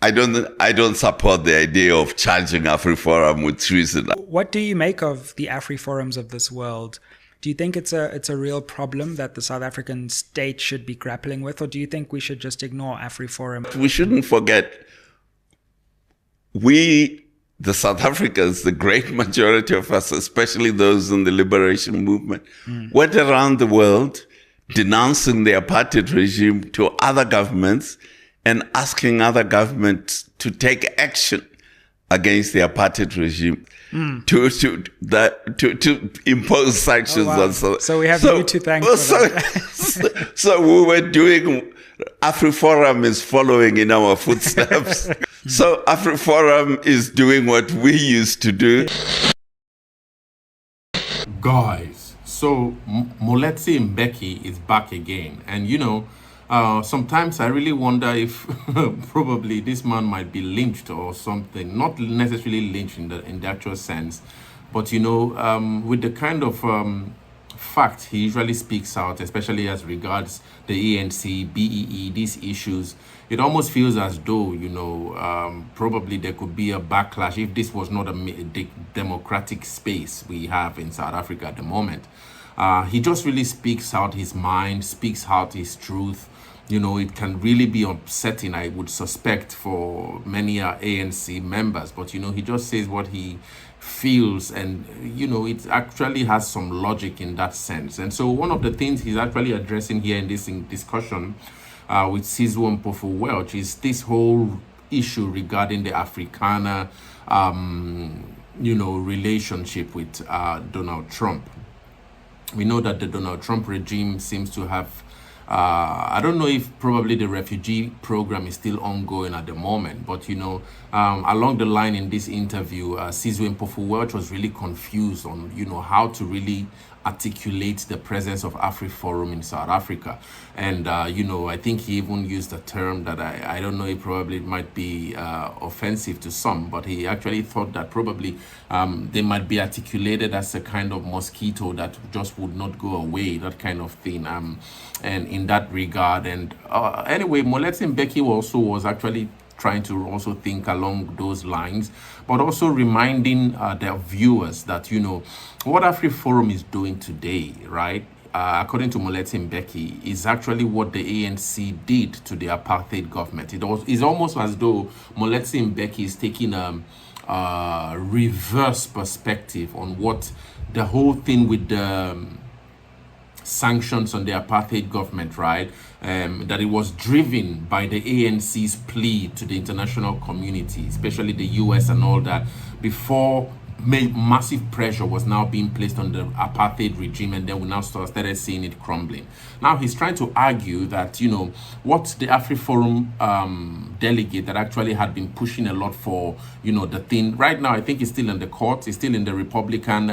I don't support the idea of charging Afriforum with treason. What do you make of the Afriforums of this world? Do you think it's a real problem that the South African state should be grappling with, or do you think we should just ignore Afriforum? We shouldn't forget, we, the South Africans, the great majority of us, especially those in the liberation movement, went around the world denouncing the apartheid regime to other governments and asking other governments to take action against the apartheid regime, to impose sanctions on South. So we have you to thank for that. So we were doing, Afriforum is following in our footsteps. So Afriforum is doing what we used to do. Guys, so Moletsi Mbeki is back again, and sometimes I really wonder if probably this man might be lynched or something. Not necessarily lynched in the actual sense, but with the kind of fact he usually speaks out, especially as regards the ANC, BEE, these issues, it almost feels as though probably there could be a backlash if this was not a democratic space we have in South Africa at the moment. He just really speaks out his mind, speaks out his truth. It can really be upsetting, I would suspect, for many ANC members. But, he just says what he feels, and, it actually has some logic in that sense. And so one of the things he's actually addressing here in this discussion with Sizwe Mpofu-Welch is this whole issue regarding the Afrikaner, relationship with Donald Trump. We know that the Donald Trump regime seems to have I don't know if probably the refugee program is still ongoing at the moment, but along the line in this interview, Sizwe Mpofu-Welch was really confused on how to really articulate the presence of Afriforum in South Africa. And I think he even used a term that I don't know, it probably might be offensive to some, but he actually thought that probably they might be articulated as a kind of mosquito that just would not go away, that kind of thing. And in that regard, and anyway, Moletsi Mbeki also was actually trying to also think along those lines, but also reminding their viewers that, what Afriforum is doing today, right, according to Moletsi Mbeki, is actually what the ANC did to the apartheid government. It's almost as though Moletsi Mbeki is taking a reverse perspective on what the whole thing with the sanctions on the apartheid government, right? That it was driven by the ANC's plea to the international community, especially the US and all that, before massive pressure was now being placed on the apartheid regime, and then we now started seeing it crumbling. Now he's trying to argue that, what the Afriforum delegate that actually had been pushing a lot for, the thing, right now I think it's still in the court, it's still in the Republican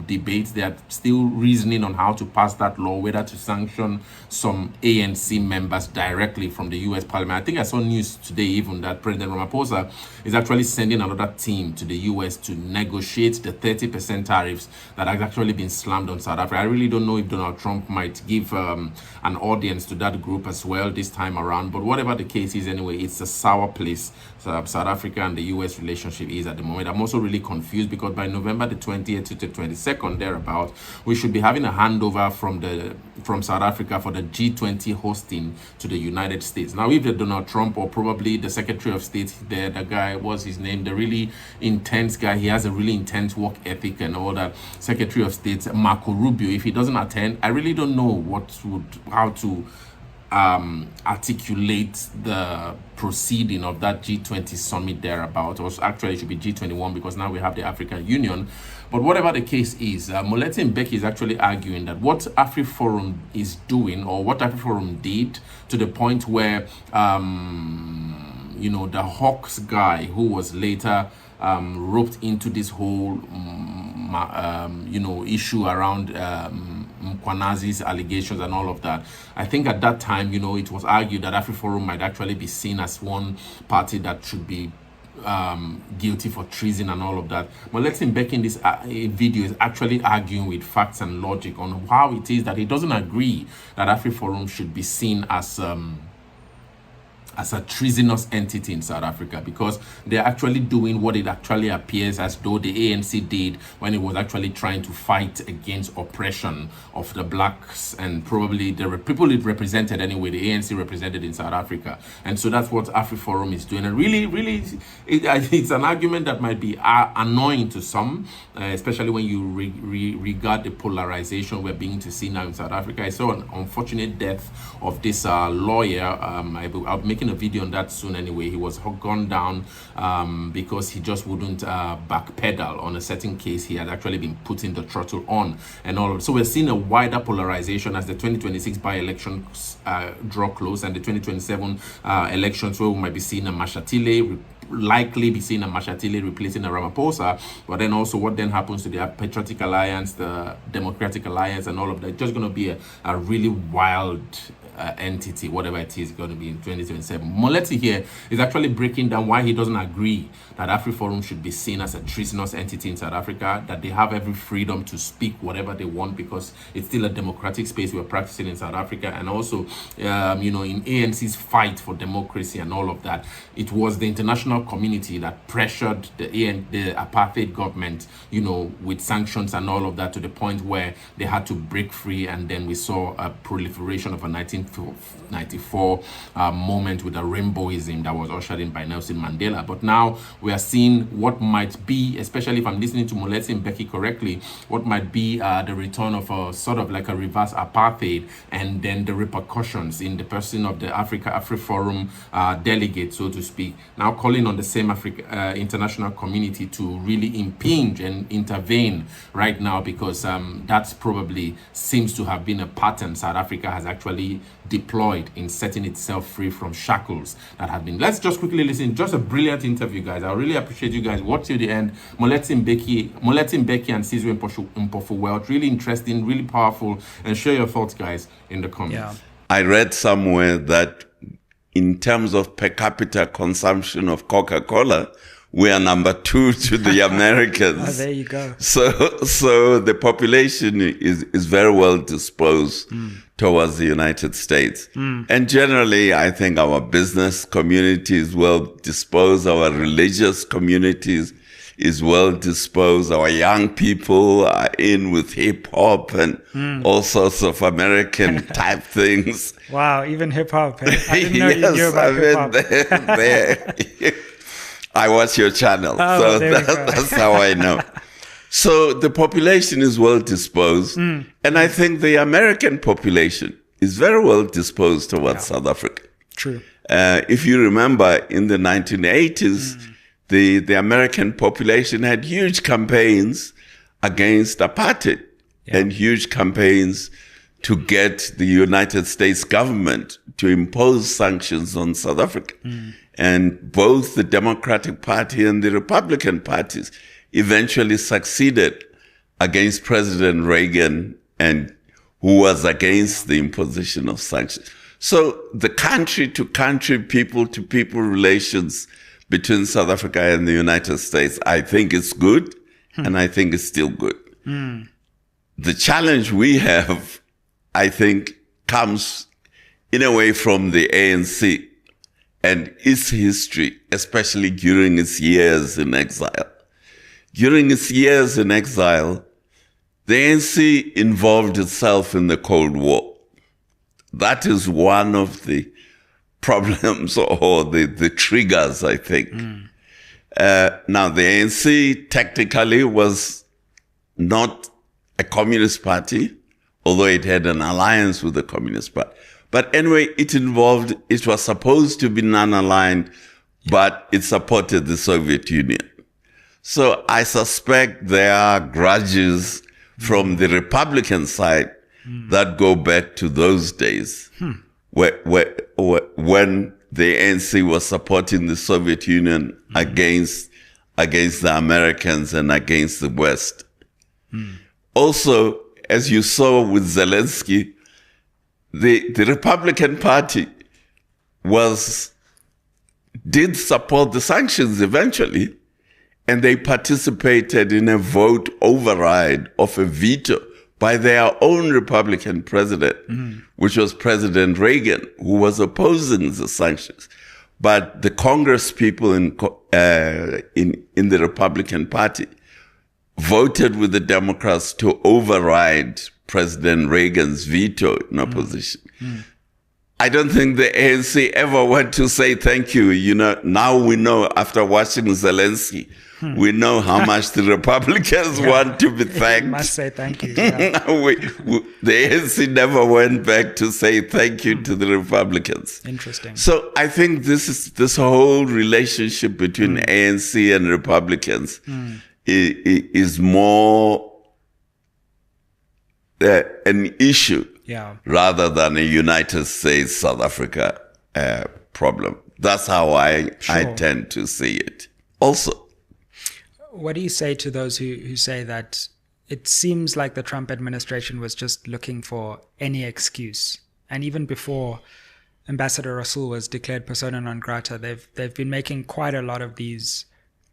debate. They are still reasoning on how to pass that law, whether to sanction some ANC members directly from the US Parliament. I think I saw news today even that President Ramaphosa is actually sending another team to the US to negotiate the 30% tariffs that have actually been slammed on South Africa. I really don't know if Donald Trump might give an audience to that group as well this time around, but whatever the case is, anyway, it's a sour place South Africa and the US relationship is at the moment. I'm also really confused because by November the 20th to the 22nd, thereabout, we should be having a handover from South Africa for the G20 hosting to the United States. Now, if the Donald Trump or probably the Secretary of State there, the guy, what's his name, the really intense guy, he has a really intense work ethic and all that, Secretary of State Marco Rubio, if he doesn't attend, I really don't know how to articulate the proceeding of that G20 summit thereabout, or actually it should be G21 because now we have the African Union. But whatever the case is, Moletsi Mbeki is actually arguing that what Afriforum is doing, or what Afriforum did, to the point where the Hawks guy who was later roped into this whole issue around Kwanazi's allegations and all of that. I think at that time, it was argued that Afriforum might actually be seen as one party that should be guilty for treason and all of that. But let's Mbeki in this video is actually arguing with facts and logic on how it is that he doesn't agree that Afriforum should be seen as as a treasonous entity in South Africa, because they're actually doing what it actually appears as though the ANC did when it was actually trying to fight against oppression of the blacks and probably the people it represented anyway, the ANC represented in South Africa. And so that's what Afriforum is doing. And really, it's an argument that might be annoying to some, especially when you regard the polarization we're beginning to see now in South Africa. I saw an unfortunate death of this lawyer. I'll be making a video on that soon anyway. He was gone down because he just wouldn't backpedal on a certain case. He had actually been putting the throttle on and all. So we're seeing a wider polarization as the 2026 by-elections draw close, and the 2027 elections, where we might be seeing a Mashatile, likely be seeing a Mashatile replacing a Ramaphosa. But then also what then happens to the Patriotic Alliance, the Democratic Alliance, and all of that. It's just going to be a really wild entity, whatever it is going to be in 2027. Moletti here is actually breaking down why he doesn't agree that Afriforum should be seen as a treasonous entity in South Africa, that they have every freedom to speak whatever they want because it's still a democratic space we're practicing in South Africa. And also, in ANC's fight for democracy and all of that, it was the international community that pressured the apartheid government, with sanctions and all of that, to the point where they had to break free. And then we saw a proliferation of a 1994 moment with a rainbowism that was ushered in by Nelson Mandela. But now we are seeing what might be, especially if I'm listening to Moletti and Mbeki correctly, what might be the return of a sort of like a reverse apartheid, and then the repercussions in the person of the Afriforum delegate, so to speak, now calling on the same international community to really impinge and intervene right now, because that's probably seems to have been a pattern South Africa has actually deployed in setting itself free from shackles that have been. Let's just quickly listen. Just a brilliant interview, guys. I really appreciate you guys watch till the end. Moletti Mbeki and Sizwe Mpofu-Welt. Really interesting, really powerful. And share your thoughts, guys, in the comments. Yeah. I read somewhere that in terms of per capita consumption of Coca-Cola, we are number 2 to the Americans. Oh, there you go. So the population is very well disposed towards the United States. And generally, I think our business community is well disposed. Our religious communities is well disposed. Our young people are in with hip hop and all sorts of American type things. Wow, even hip hop. I didn't know you knew about hip hop. I watch your channel, so that's how I know. So the population is well disposed, and I think the American population is very well disposed towards South Africa. True. If you remember, in the 1980s, the American population had huge campaigns against apartheid and huge campaigns to get the United States government to impose sanctions on South Africa. And both the Democratic Party and the Republican parties eventually succeeded against President Reagan, and who was against the imposition of sanctions. So the country-to-country, people-to-people relations between South Africa and the United States, I think it's good, and I think it's still good. The challenge we have, I think, comes in a way from the ANC and its history, especially during its years in exile. During its years in exile, the ANC involved itself in the Cold War. That is one of the problems or the triggers, I think. Now, the ANC technically was not a communist party, although it had an alliance with the Communist Party. But anyway, it was supposed to be non-aligned, but it supported the Soviet Union. So I suspect there are grudges from the Republican side that go back to those days when the ANC was supporting the Soviet Union against the Americans and against the West. Also, as you saw with Zelensky, the Republican Party did support the sanctions eventually, and they participated in a vote override of a veto by their own Republican president, which was President Reagan, who was opposing the sanctions. But the Congress people in the Republican Party voted with the Democrats to override President Reagan's veto in opposition. I don't think the ANC ever went to say thank you. You know, now we know after watching Zelensky, we know how much the Republicans want to be thanked. Must say thank you. The ANC never went back to say thank you to the Republicans. Interesting. So I think this whole relationship between ANC and Republicans is more an issue rather than a United States, South Africa problem. That's how I tend to see it. Also, what do you say to those who say that it seems like the Trump administration was just looking for any excuse? And even before Ambassador Rasool was declared persona non grata, they've been making quite a lot of these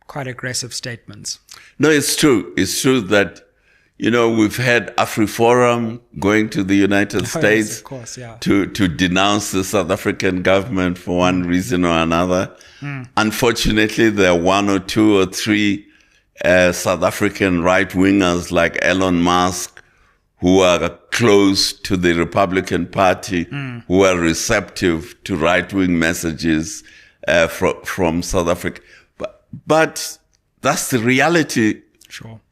quite aggressive statements. No, it's true. It's true that, you know, we've had Afriforum going to the United States yes, of course, to denounce the South African government for one reason or another. Unfortunately, there are one or two or three South African right-wingers like Elon Musk who are close to the Republican Party, who are receptive to right-wing messages from South Africa. But that's the reality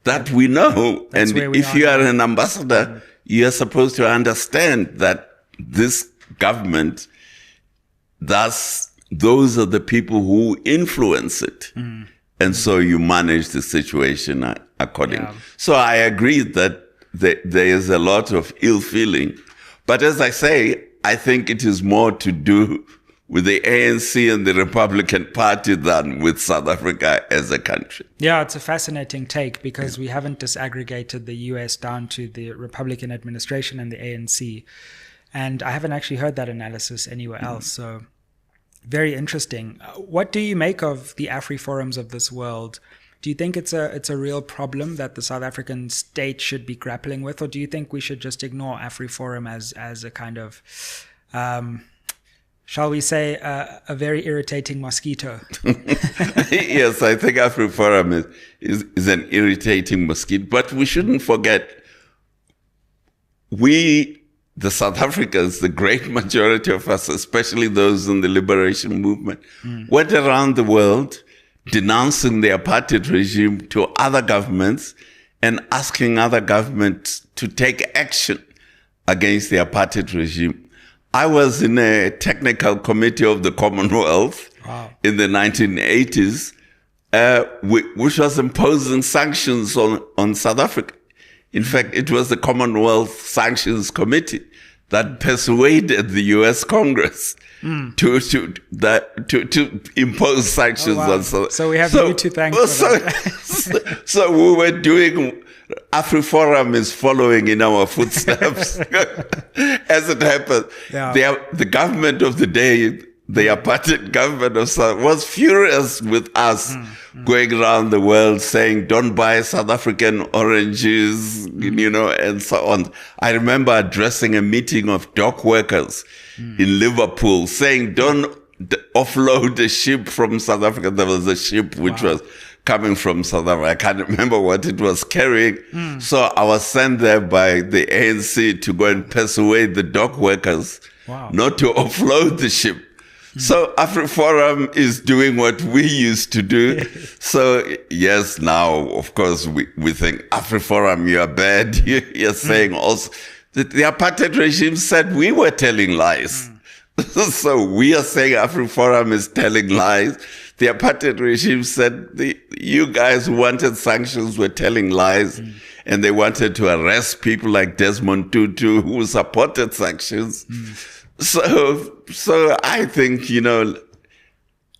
that we know. And if you are an ambassador, you are supposed to understand that this government, those are the people who influence it. And so you manage the situation accordingly. So I agree that there is a lot of ill feeling. But as I say, I think it is more to do with the ANC and the Republican Party than with South Africa as a country. Yeah, it's a fascinating take because we haven't disaggregated the US down to the Republican administration and the ANC. And I haven't actually heard that analysis anywhere else. So very interesting. What do you make of the Afriforums of this world? Do you think it's a real problem that the South African state should be grappling with? Or do you think we should just ignore Afriforum as a kind of... shall we say, a very irritating mosquito? Yes, I think Afriforum is an irritating mosquito. But we shouldn't forget, the South Africans, the great majority of us, especially those in the liberation movement, went around the world denouncing the apartheid regime to other governments and asking other governments to take action against the apartheid regime. I was in a technical committee of the Commonwealth in the 1980s, which was imposing sanctions on South Africa. In fact, it was the Commonwealth Sanctions Committee that persuaded the U.S. Congress to impose sanctions on South Africa. So we have you to thank for that. So we were doing... Afriforum is following in our footsteps. As it happened, the government of the day, the apartheid government of South, was furious with us going around the world saying, don't buy South African oranges, you know, and so on. I remember addressing a meeting of dock workers in Liverpool saying, don't offload a ship from South Africa. There was a ship which was coming from South Africa. I can't remember what it was carrying. So I was sent there by the ANC to go and persuade the dock workers not to offload the ship. So Afriforum is doing what we used to do. So yes, now, of course, we think, Afriforum, you are bad. You're saying also that the apartheid regime said we were telling lies. So we are saying Afriforum is telling lies. The apartheid regime said you guys who wanted sanctions were telling lies, and they wanted to arrest people like Desmond Tutu who supported sanctions. So I think, you know,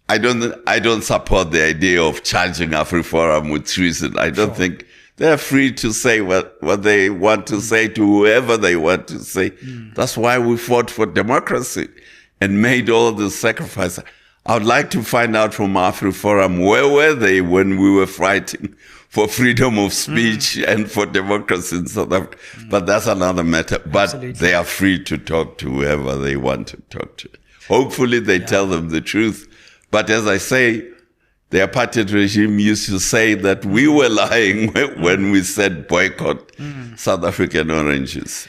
I don't support the idea of charging Afriforum with treason. I don't think they're free to say what they want to say to whoever they want to say. That's why we fought for democracy and made all the sacrifices. I would like to find out from Afriforum, where were they when we were fighting for freedom of speech and for democracy in South Africa. But that's another matter. But Absolutely. they are free to talk to whoever they want to talk to. Hopefully they tell them the truth. But as I say, the apartheid regime used to say that we were lying when we said boycott South African oranges.